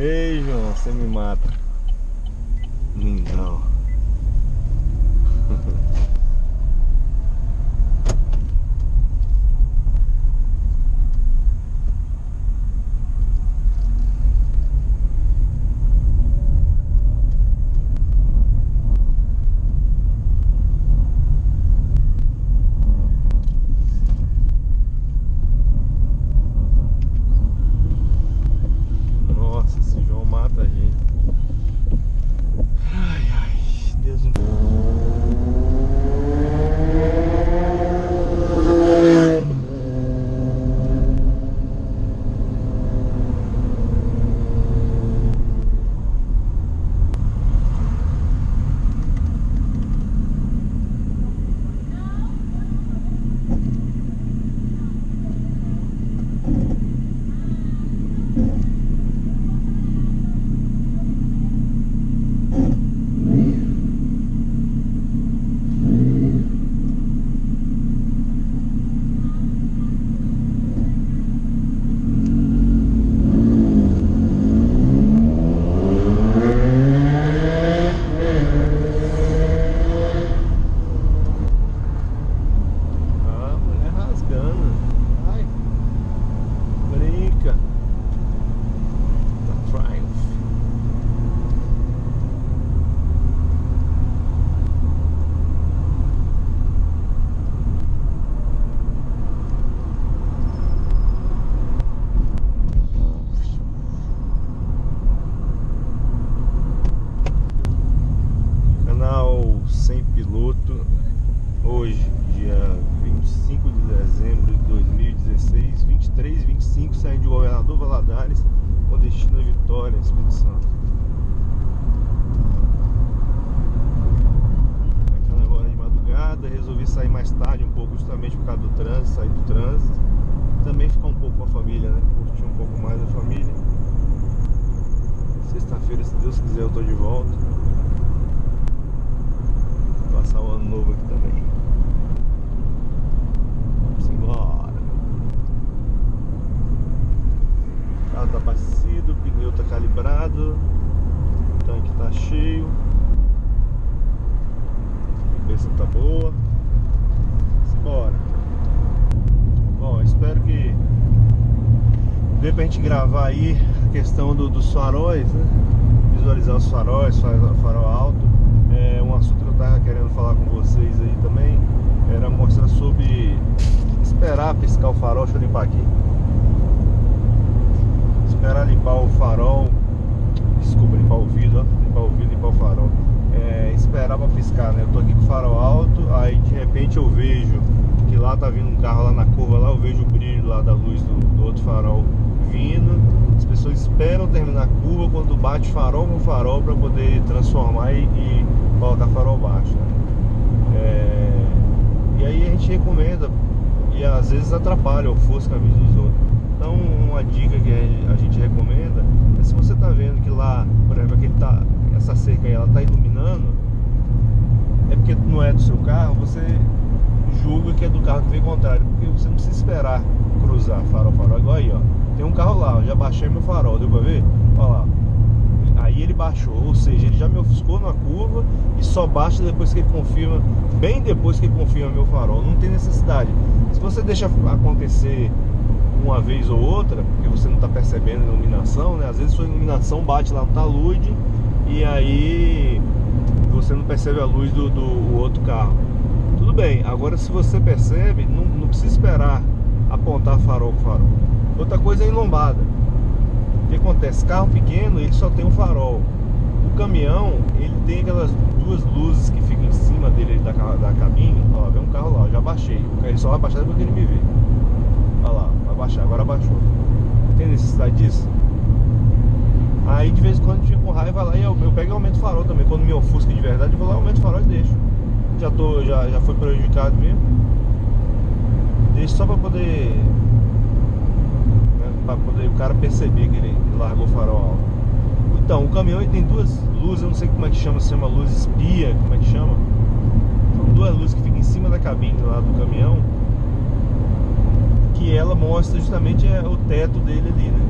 Ei, João, você me mata. Lindão. Nossa, esse João mata a gente. Ai, ai, Deus me... Ah, mulher rasgando. Ai, brinca. Da Triumph. Canal Sem Piloto. Hoje, dia 25 de dezembro de 2016, 23 e 25, saindo de Governador Valadares com destino a Vitória, Espírito Santo. Aquela agora de madrugada, resolvi sair mais tarde um pouco, justamente por causa do trânsito, sair do trânsito. Também ficar um pouco com a família, né? Curtir um pouco mais a família. Sexta-feira, se Deus quiser, eu tô de volta. Vou passar o ano novo aqui também. Vamos embora. O carro tá abastecido, o pneu tá calibrado, o tanque tá cheio, a cabeça tá boa. Vamos embora. Bom, espero que dê pra gente gravar aí a questão dos faróis, né? Visualizar os faróis, farol alto. Um assunto que eu tava querendo falar com vocês aí também era mostrar sobre esperar piscar o farol. Deixa eu limpar aqui. Esperar limpar o farol. Desculpa, limpar o vidro, ó. Limpar o vidro, limpar o farol. Esperar pra piscar, né? Eu tô aqui com o farol alto, aí de repente eu vejo que lá tá vindo um carro lá na curva, lá eu vejo o brilho lá da luz do outro farol vindo. As pessoas esperam terminar a curva quando bate farol com farol para poder transformar e colocar farol baixo, né? E aí a gente recomenda, e às vezes atrapalha, ofusca a vista dos outros. Então uma dica que a gente recomenda é, se você tá vendo que lá, por exemplo, essa cerca aí, ela tá iluminando, é porque não é do seu carro, você julga que é do carro que vem contrário, porque você não precisa esperar cruzar farol, igual aí, ó. Tem um carro lá, eu já baixei meu farol, deu pra ver? Olha lá. Aí ele baixou, ou seja, ele já me ofuscou na curva e só baixa depois que ele confirma, bem depois que ele confirma meu farol. Não tem necessidade. Se você deixa acontecer uma vez ou outra, porque você não está percebendo a iluminação, né? Às vezes sua iluminação bate lá no talude e aí você não percebe a luz do outro carro. Tudo bem, agora se você percebe, não precisa esperar apontar farol com farol. Outra coisa é em lombada. O que acontece? Carro pequeno, ele só tem um farol. O caminhão, ele tem aquelas duas luzes que ficam em cima dele da cabine. Ó, vem um carro lá, eu já baixei. Ele só vai baixar depois que ele me vê. Olha lá, vai baixar, agora baixou. Tem necessidade disso? Aí de vez em quando eu fico com raiva lá e eu pego e aumento o farol também. Quando me ofusca de verdade, eu vou lá, aumento o farol e deixo. Já foi prejudicado mesmo. Deixo só pra poder o cara perceber que ele largou o farol alto. Então, o caminhão ele tem duas luzes, eu não sei como é que chama, se chama luz espia, como é que chama? São duas luzes que ficam em cima da cabine lá do caminhão, que ela mostra justamente o teto dele ali, né?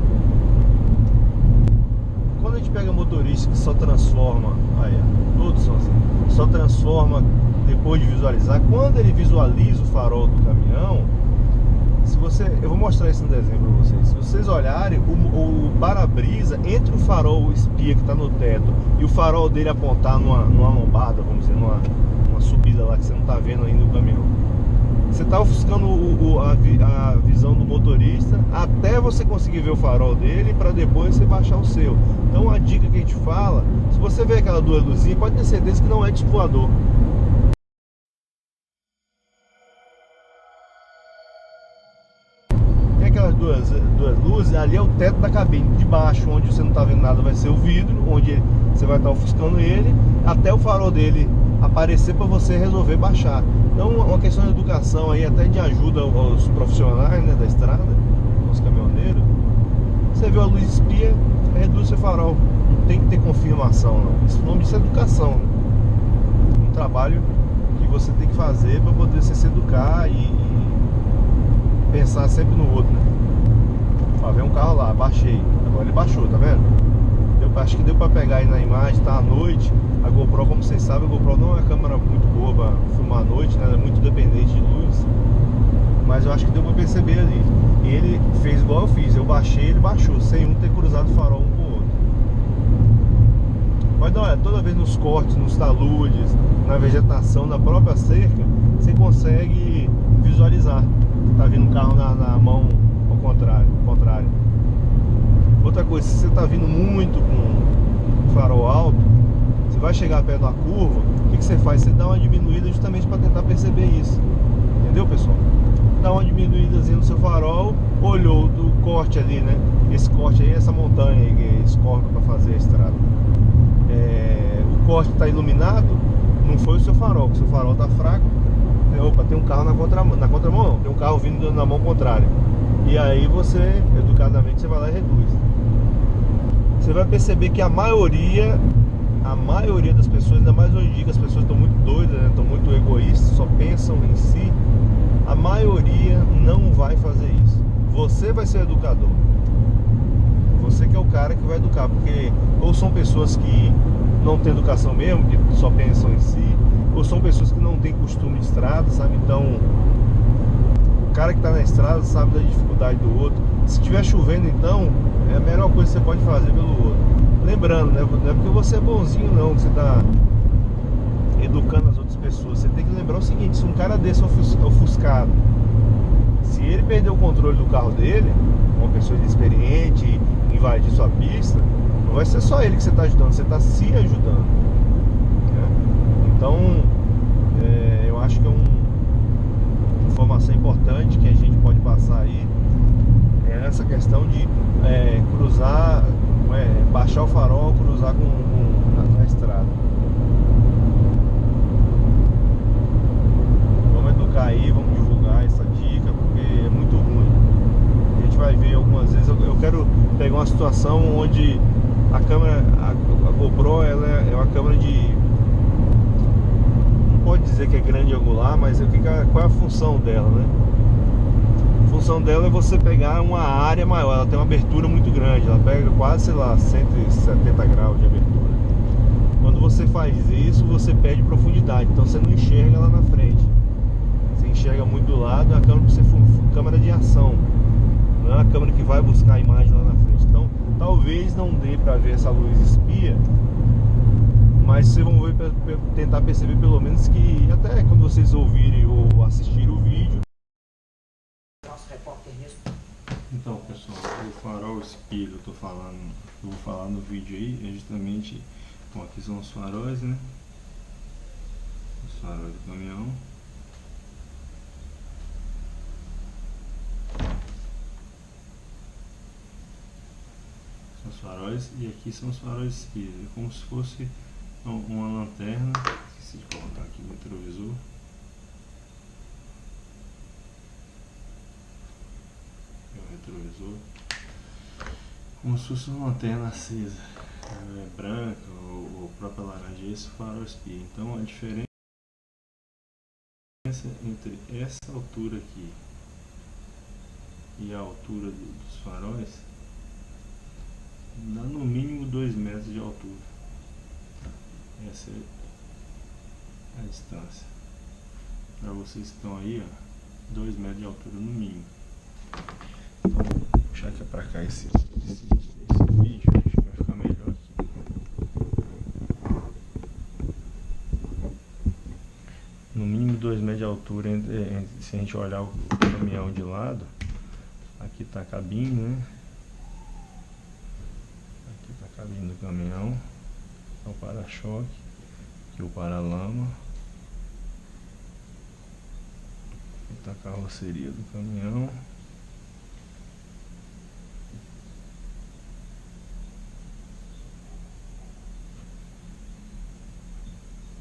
a gente pega motorista que só transforma, aí, todos são assim, só transforma depois de visualizar. Quando ele visualiza o farol do caminhão, eu vou mostrar isso no desenho para vocês. Se vocês olharem, o para-brisa entre o farol espia que está no teto e o farol dele apontar numa lombada, vamos dizer, numa subida lá que você não está vendo ainda o caminhão, você está ofuscando a visão do motorista até você conseguir ver o farol dele, para depois você baixar o seu. Então a dica que a gente fala, se você vê aquela duas luzinhas, pode ter certeza que não é disco voador. Aquelas duas luzes, ali é o teto da cabine. De baixo, onde você não está vendo nada, vai ser o vidro, onde você vai estar ofuscando ele, até o farol dele aparecer para você resolver baixar. Então, uma questão de educação aí, até de ajuda aos profissionais, né, da estrada, aos caminhoneiros. Você viu a luz espia, reduz seu farol. Não tem que ter confirmação, não. Isso, o nome disso é educação, né? Um trabalho que você tem que fazer para poder se educar e pensar sempre no outro, né? Ó, vem um carro lá, baixei. Agora ele baixou, tá vendo? Acho que deu pra pegar aí na imagem, tá à noite. A GoPro, como vocês sabem, a GoPro não é uma câmera muito boa pra filmar à noite, né? Ela é muito dependente de luz. Mas eu acho que deu pra perceber ali. E ele fez igual eu fiz, eu baixei, ele baixou, sem um ter cruzado o farol um com o outro. Mas olha, toda vez nos cortes, nos taludes, na vegetação, na própria cerca, você consegue visualizar. Tá vindo um carro na mão ao contrário. Outra coisa, se você tá vindo muito com farol alto, você vai chegar perto da curva, o que você faz? Você dá uma diminuída justamente para tentar perceber isso. Entendeu, pessoal? Dá uma diminuídazinha no seu farol, olhou do corte ali, né? Esse corte aí, essa montanha aí que eles cortam para fazer a estrada. O corte tá iluminado, não foi o seu farol, porque o seu farol tá fraco. Opa, tem um carro na contramão não, tem um carro vindo na mão contrária. E aí você, educadamente, você vai lá e reduz. Você vai perceber que a maioria das pessoas, ainda mais hoje em dia que as pessoas estão muito doidas, né? Estão muito egoístas, só pensam em si. A maioria não vai fazer isso. Você vai ser o educador. Você que é o cara que vai educar, porque ou são pessoas que não têm educação mesmo, que só pensam em si, ou são pessoas que não têm costume de estrada, sabe? Então, o cara que está na estrada sabe da dificuldade do outro. Se estiver chovendo, então, é a melhor coisa que você pode fazer pelo outro. Lembrando, né? Não é porque você é bonzinho, não, que você está educando as outras pessoas. Você tem que lembrar o seguinte: se um cara desse ofuscado, se ele perder o controle do carro dele, uma pessoa inexperiente, invadir sua pista, não vai ser só ele que você está ajudando, você está se ajudando, né? Então, eu acho que é uma informação importante que a gente pode passar aí, é essa questão de cruzar, baixar o farol, cruzar na estrada. Vamos educar aí, vamos divulgar essa dica, porque é muito ruim. A gente vai ver algumas vezes, eu quero pegar uma situação onde a câmera, a GoPro, ela é uma câmera de, não pode dizer que é grande angular, mas qual é a função dela, né? A função dela é você pegar uma área maior, ela tem uma abertura muito grande, ela pega quase, sei lá, 170 graus de abertura. Quando você faz isso, você perde profundidade, então você não enxerga lá na frente. Você enxerga muito do lado, é uma câmera de ação, não é uma câmera que vai buscar a imagem lá na frente. Então, talvez não dê para ver essa luz espia, mas vocês vão ver, tentar perceber pelo menos que, até quando vocês ouvirem ou assistirem o vídeo. Então, pessoal, o farol espia que eu vou falar no vídeo aí, é justamente, bom, aqui são os faróis, né? Os faróis do caminhão. São os faróis, e aqui são os faróis espia, é como se fosse uma lanterna. Esqueci de colocar aqui no retrovisor. Retrovisor, como se fosse uma lanterna acesa, branca ou própria laranja. Esse farol espia. Então a diferença entre essa altura aqui e a altura dos faróis Dá no mínimo 2 metros de altura. Essa é a distância. Para vocês que estão aí, ó, 2 metros de altura no mínimo. Então, vou puxar aqui para cá esse vídeo, acho que vai ficar melhor aqui. No mínimo 2 metros de altura, se a gente olhar o caminhão de lado, aqui está a cabine, né? Aqui está a cabine do caminhão, é o para-choque, aqui o para-lama, aqui está a carroceria do caminhão.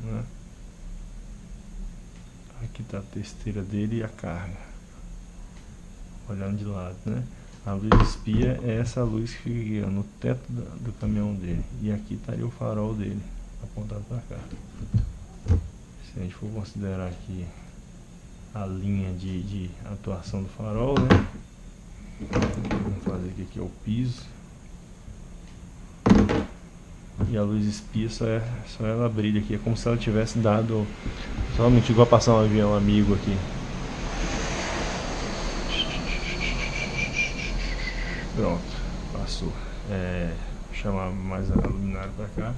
Né? Aqui está a testeira dele e a carga, olhando de lado, né? A luz espia é essa luz que fica aqui, ó, no teto do caminhão dele, e aqui estaria o farol dele apontado para cá. Se a gente for considerar aqui a linha de atuação do farol, né? Vamos fazer aqui que é o piso, e a luz espia só ela brilha aqui, é como se ela tivesse dado. Somente igual passar um avião amigo aqui. Pronto, passou. Vou chamar mais a luminária para cá.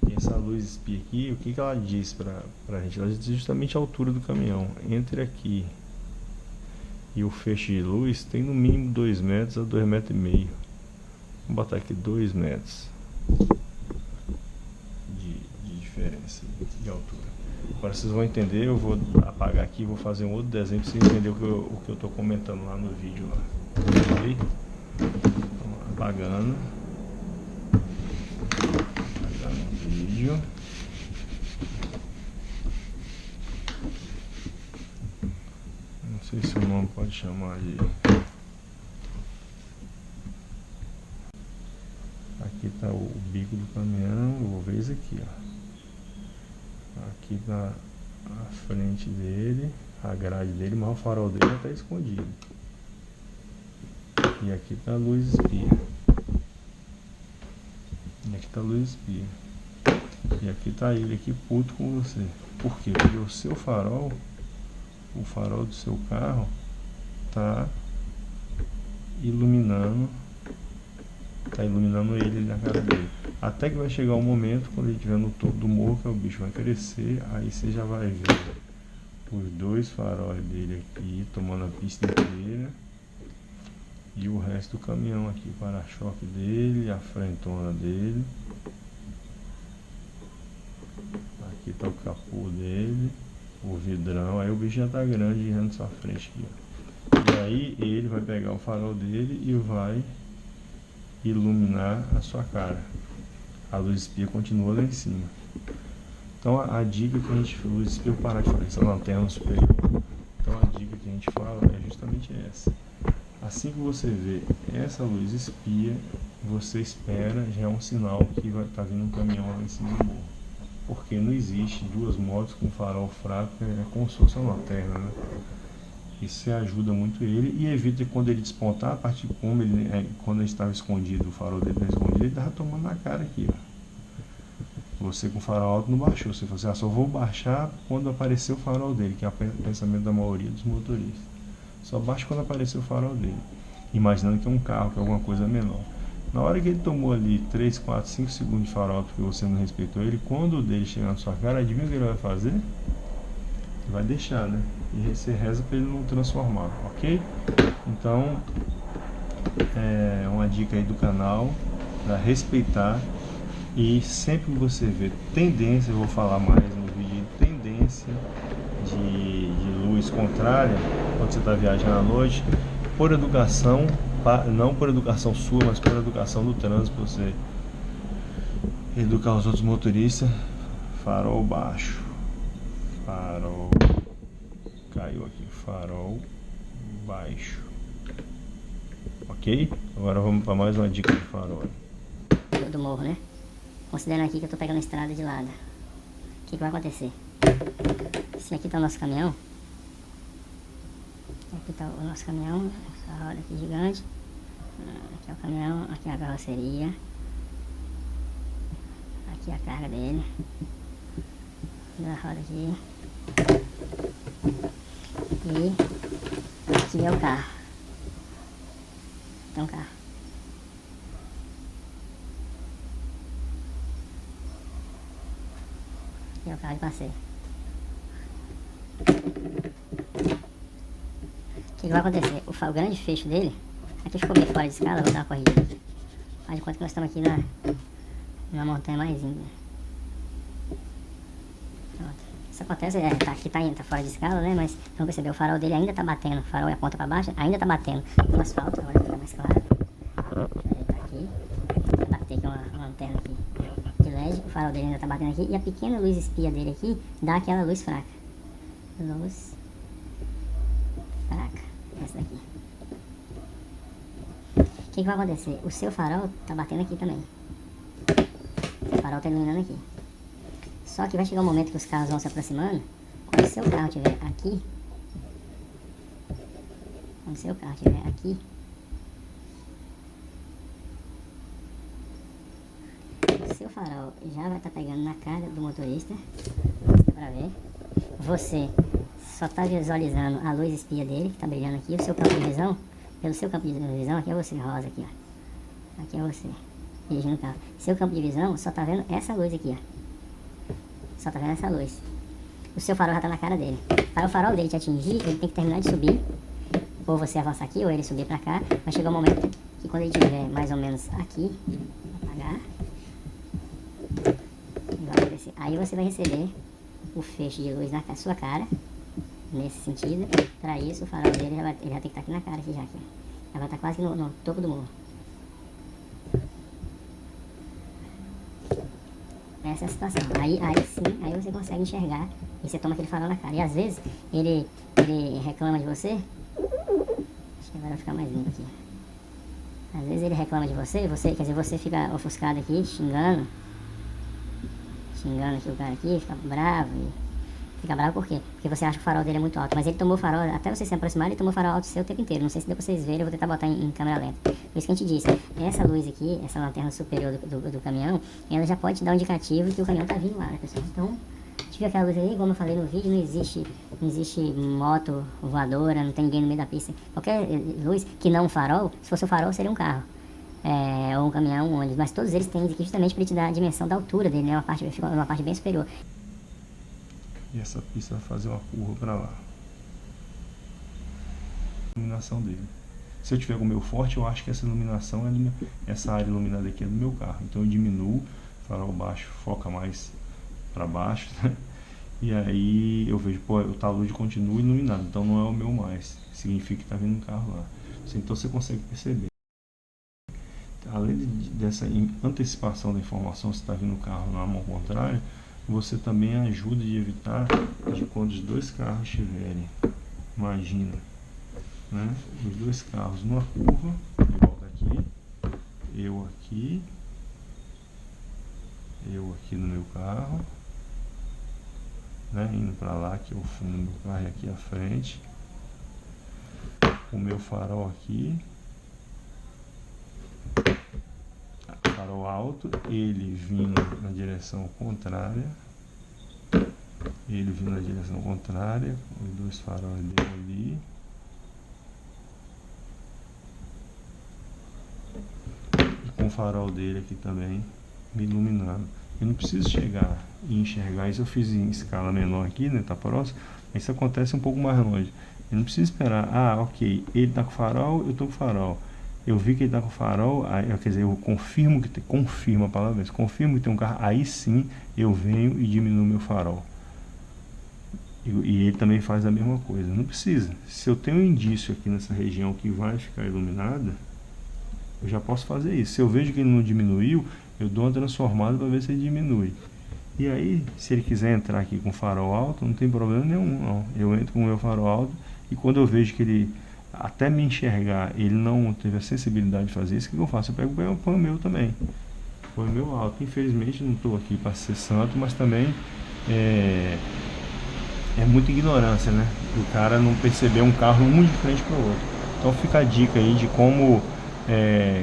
E essa luz espia aqui, o que ela diz pra gente? Ela diz justamente a altura do caminhão. Entre aqui e o feixe de luz tem no mínimo 2 metros a 2,5 metros. Vamos botar aqui 2 metros de diferença de altura. Agora vocês vão entender, eu vou apagar aqui, vou fazer um outro desenho para vocês entenderem o que eu estou comentando lá no vídeo lá. Ok? Então, apagando o vídeo. Não sei se o nome pode chamar de... Aqui está o bico do caminhão, eu vou ver isso aqui, ó. Aqui na frente dele, a grade dele, mas o farol dele está escondido. E aqui está a luz espia. E aqui está a luz espia. E aqui está ele aqui puto com você. Por quê? Porque o seu farol, o farol do seu carro, está iluminando ele na cara dele. Até que vai chegar um momento, quando ele estiver no topo do morro, que o bicho vai crescer, aí você já vai ver os 2 faróis dele aqui, tomando a pista inteira, e o resto do caminhão aqui, o para-choque dele, a frentona dele, aqui está o capô dele, o vidrão, aí o bicho já está grande já na sua frente aqui, ó. E aí ele vai pegar o farol dele e vai iluminar a sua cara. A luz espia continua lá em cima. Então a dica que a gente fala, luz espia, parar de falar essa lanterna superior. Então a dica que a gente fala é justamente essa. Assim que você vê essa luz espia, você espera, já é um sinal que vai estar vindo um caminhão lá em cima do morro. Porque não existe 2 motos com farol fraco, é como se fosse uma lanterna, né? Isso ajuda muito ele e evita que quando ele despontar, a partir de como ele, quando ele estava escondido, o farol dele estava escondido, ele estava tomando na cara aqui, ó. Você com o farol alto não baixou, você falou assim, só vou baixar quando aparecer o farol dele, que é o pensamento da maioria dos motoristas. Só baixa quando aparecer o farol dele, imaginando que é um carro, que é alguma coisa menor. Na hora que ele tomou ali 3, 4, 5 segundos de farol porque você não respeitou ele, quando o dele chegar na sua cara, adivinha o que ele vai fazer? Ele vai deixar, né? E você reza para ele não transformar, ok? Então, é uma dica aí do canal para respeitar. E sempre que você vê tendência, eu vou falar mais no vídeo, tendência de luz contrária, quando você está viajando à noite, por educação, não por educação sua, mas por educação do trânsito, você educar os outros motoristas, farol baixo, farol, caiu aqui, farol baixo, ok? Agora vamos para mais uma dica de farol. Do morro, né? Considerando aqui que eu tô pegando a estrada de lado, o que vai acontecer? Esse aqui tá o nosso caminhão. Aqui tá o nosso caminhão, essa roda aqui gigante. Aqui é o caminhão, aqui é a carroceria. Aqui é a carga dele. Da roda aqui. E aqui é o carro. Tem um carro. Aqui é o carro de passeio. O que vai acontecer? O grande fecho dele, aqui ficou meio fora de escala, eu vou dar uma corrida aqui. Faz de conta que nós estamos aqui na montanha mais íngreme. Pronto. Isso acontece, aqui tá fora de escala, né? Mas vamos perceber, o farol dele ainda tá batendo. O farol e a ponta pra baixo ainda tá batendo no asfalto, agora fica mais claro. Ele tá aqui. Vou bater aqui uma lanterna aqui de LED, o farol dele ainda tá batendo aqui. E a pequena luz espia dele aqui dá aquela luz fraca. Luz fraca. Essa daqui. O que vai acontecer? O seu farol tá batendo aqui também. O farol tá iluminando aqui. Só que vai chegar um momento que os carros vão se aproximando. Quando o seu carro estiver aqui, o seu farol já vai estar pegando na cara do motorista. Dá pra ver. Você só está visualizando a luz espia dele, que está brilhando aqui. O seu campo de visão, pelo seu campo de visão, aqui é você, rosa aqui, ó. Aqui é você, dirigindo o carro. Seu campo de visão só está vendo essa luz aqui, ó. Só tá vendo essa luz. O seu farol já tá na cara dele. Para o farol dele te atingir, ele tem que terminar de subir. Ou você avançar aqui, ou ele subir pra cá. Vai chegar um momento que quando ele estiver mais ou menos aqui, apagar, vai descer. Aí você vai receber o feixe de luz na sua cara, nesse sentido. Para isso, o farol dele ele já tem que estar aqui na cara, aqui já. Aqui. Já vai estar quase no topo do morro. Essa é a situação. Aí sim, aí você consegue enxergar e você toma aquele farol na cara. E às vezes ele reclama de você. Acho que agora vai ficar mais limpo aqui. Às vezes ele reclama de você, quer dizer, você fica ofuscado aqui, xingando aqui o cara aqui, fica bravo. Fica bravo por quê? Porque você acha que o farol dele é muito alto. Mas ele tomou o farol, até você se aproximar, ele tomou o farol alto seu o tempo inteiro. Não sei se deu pra vocês verem, eu vou tentar botar em câmera lenta. Por isso que a gente disse, essa luz aqui, essa lanterna superior do caminhão, ela já pode te dar um indicativo que o caminhão tá vindo lá, né, pessoal? Então, a gente viu aquela luz ali, como eu falei no vídeo, não existe moto voadora, não tem ninguém no meio da pista. Qualquer luz que não um farol, se fosse um farol seria um carro. Ou um caminhão, um ônibus. Mas todos eles têm aqui justamente para te dar a dimensão da altura dele, né? Uma parte bem superior. E essa pista vai fazer uma curva para lá. Iluminação dele. Se eu tiver com o meu forte, eu acho que essa iluminação essa área iluminada aqui é do meu carro. Então eu diminuo, farol baixo foca mais para baixo, né? E aí eu vejo, pô, o talude continua iluminado, então não é o meu mais. Significa que está vindo um carro lá. Então você consegue perceber. Além dessa antecipação da informação se está vindo um carro na mão contrária, você também ajuda de evitar de quando os dois carros estiverem, imagina, né, os dois carros numa curva, igual daqui, eu aqui no meu carro, né, indo para lá, que é o fundo do meu carro e aqui à frente, o meu farol aqui, farol alto, ele vindo na direção contrária, os dois faróis dele ali, e com o farol dele aqui também me iluminando. Eu não preciso chegar e enxergar isso. Eu fiz em escala menor aqui, né, tá próximo. Isso acontece um pouco mais longe. Eu não preciso esperar, ok, ele tá com farol, eu tô com farol. Eu vi que ele tá com farol, quer dizer, eu confirmo que tem, confirmo a palavra, confirmo que tem um carro, aí sim eu venho e diminuo meu farol. E ele também faz a mesma coisa. Não precisa. Se eu tenho um indício aqui nessa região que vai ficar iluminada, eu já posso fazer isso. Se eu vejo que ele não diminuiu, eu dou uma transformada para ver se ele diminui. E aí, se ele quiser entrar aqui com farol alto, não tem problema nenhum, não. Eu entro com o meu farol alto e quando eu vejo que ele, até me enxergar, ele não teve a sensibilidade de fazer isso, o que eu faço? Eu pego e põe o meu também. Põe o meu alto. Infelizmente não estou aqui para ser santo, mas também é muita ignorância, né? O cara não perceber um carro um de frente para o outro. Então fica a dica aí de como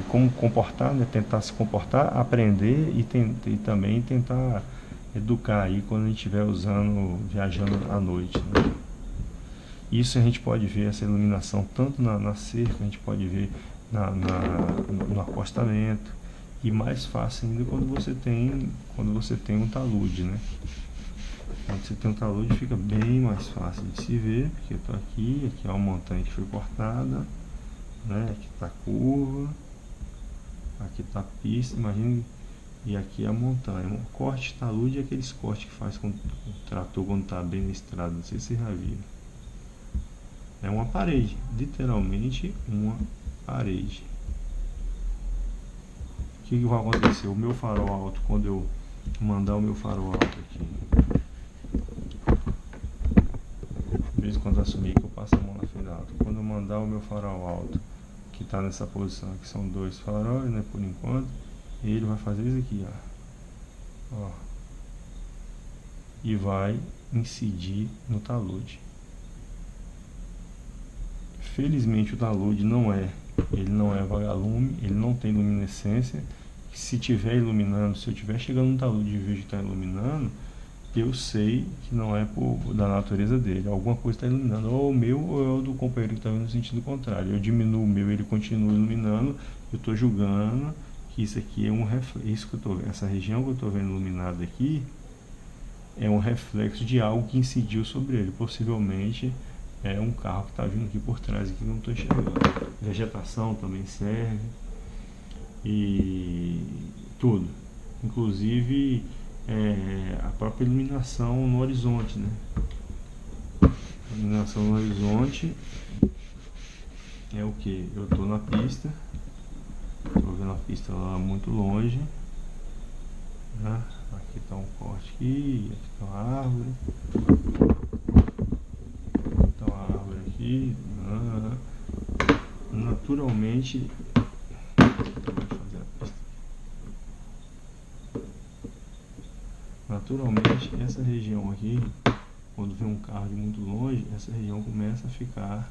como comportar, né? Tentar se comportar, aprender e também tentar educar aí quando a gente estiver viajando à noite, né? Isso a gente pode ver, essa iluminação tanto na cerca, a gente pode ver no acostamento, e mais fácil ainda quando você tem um talude, né? Quando você tem um talude fica bem mais fácil de se ver, porque eu estou aqui é uma montanha que foi cortada, né? Aqui está a curva, aqui está a pista, imagine, e aqui é a montanha. Um corte de talude é aqueles cortes que faz com o trator quando está bem na estrada, não sei se vocês já viram. É uma parede, literalmente uma parede. O que vai acontecer? O meu farol alto, quando eu mandar o meu farol alto aqui, de vez em quando assumir que eu passo a mão na frente da alta, quando eu mandar o meu farol alto, que está nessa posição, que são 2 faróis, né, por enquanto, ele vai fazer isso aqui, ó, e vai incidir no talude. Felizmente o talude ele não é vagalume, ele não tem luminescência. Se tiver iluminando, se eu estiver chegando no talude e vejo que está iluminando, eu sei que não é da natureza dele, alguma coisa está iluminando, ou o meu ou é o do companheiro que está vindo no sentido contrário. Eu diminuo o meu, ele continua iluminando, eu estou julgando que isso aqui é um reflexo, essa região que eu estou vendo iluminada aqui é um reflexo de algo que incidiu sobre ele, possivelmente é um carro que está vindo aqui por trás, aqui que não estou enxergando. Vegetação também serve, e tudo, inclusive a própria iluminação no horizonte, né? A iluminação no horizonte é o que? Eu estou na pista, estou vendo a pista lá muito longe, né? Aqui está um corte aqui está uma árvore. Naturalmente, essa região aqui, quando vem um carro de muito longe, essa região começa a ficar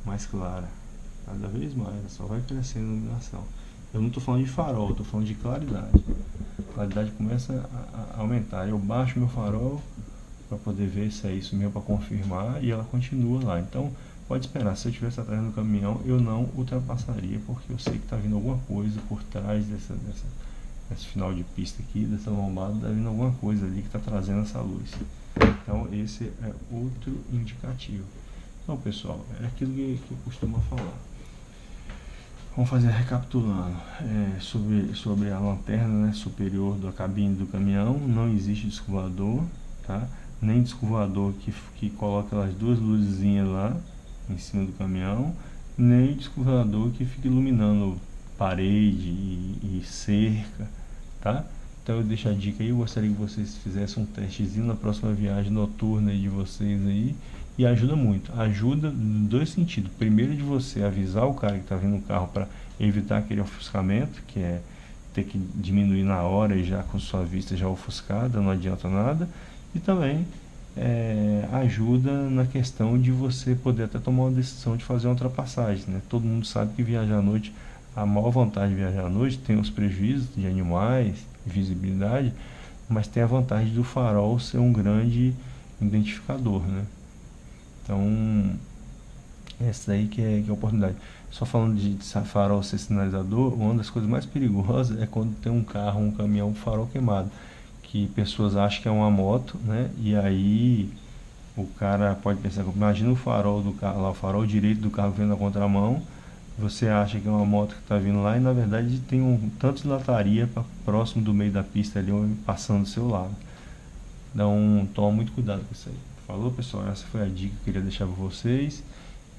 mais clara, cada vez mais, só vai crescendo a iluminação. Eu não estou falando de farol, estou falando de claridade. A claridade começa a aumentar. Eu baixo meu farol para poder ver se é isso mesmo, para confirmar, e ela continua lá. Então pode esperar, se eu estivesse atrás do caminhão eu não ultrapassaria, porque eu sei que está vindo alguma coisa por trás desse final de pista aqui, dessa lombada, está vindo alguma coisa ali que está trazendo essa luz. Então esse é outro indicativo. Então pessoal, é aquilo que eu costumo falar. Vamos fazer recapitulando, sobre a lanterna, né, superior da cabine do caminhão. Não existe disco voador, tá? Nem disco voador que coloca as 2 luzinhas lá em cima do caminhão, nem disco voador que fica iluminando parede e cerca, tá? Então eu deixo a dica aí, eu gostaria que vocês fizessem um testezinho na próxima viagem noturna aí de vocês aí, e ajuda muito. Ajuda em 2 sentidos. Primeiro, de você avisar o cara que está vindo no carro para evitar aquele ofuscamento, que é ter que diminuir na hora e já com sua vista já ofuscada, não adianta nada. E também ajuda na questão de você poder até tomar uma decisão de fazer uma ultrapassagem, né? Todo mundo sabe que viajar à noite, a maior vantagem de viajar à noite tem os prejuízos de animais, visibilidade, mas tem a vantagem do farol ser um grande identificador, né? Então essa aí que é a oportunidade. Só falando de farol ser sinalizador, uma das coisas mais perigosas é quando tem um carro, um caminhão, um farol queimado, que pessoas acham que é uma moto, né? E aí o cara pode pensar, imagina o farol do carro lá, o farol direito do carro vindo na contramão, você acha que é uma moto que está vindo lá, e na verdade tem um tanto de lataria próximo do meio da pista ali, passando do seu lado. Então toma muito cuidado com isso aí. Falou, pessoal, essa foi a dica que eu queria deixar para vocês,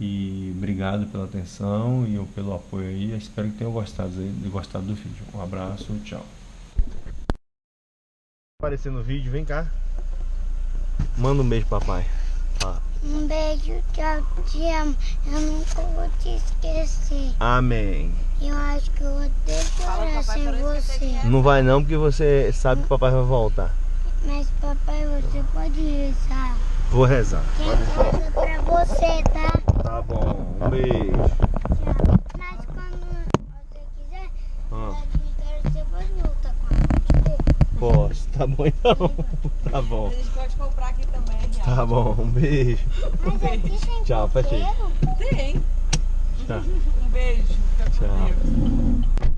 e obrigado pela atenção e pelo apoio aí. Espero que tenham gostado do vídeo. Um abraço, tchau. Aparecer no vídeo, vem cá. Manda um beijo, papai. Um beijo, tchau, te amo. Eu nunca vou te esquecer. Amém. Eu acho que eu vou ter que chorar sem você. Não vai não, porque você sabe que o papai vai voltar. Mas papai, você pode rezar. Vou rezar. Quem reza pra você, tá? Tá bom, um beijo. Tchau. Mas quando Tá bom então? Tá bom. A gente pode comprar aqui também, real. Tá bom, um beijo. Mas aqui tem Tchau, fecha aí. tempero. Tem. Tchau. Um beijo. Fica com Tchau. Deus.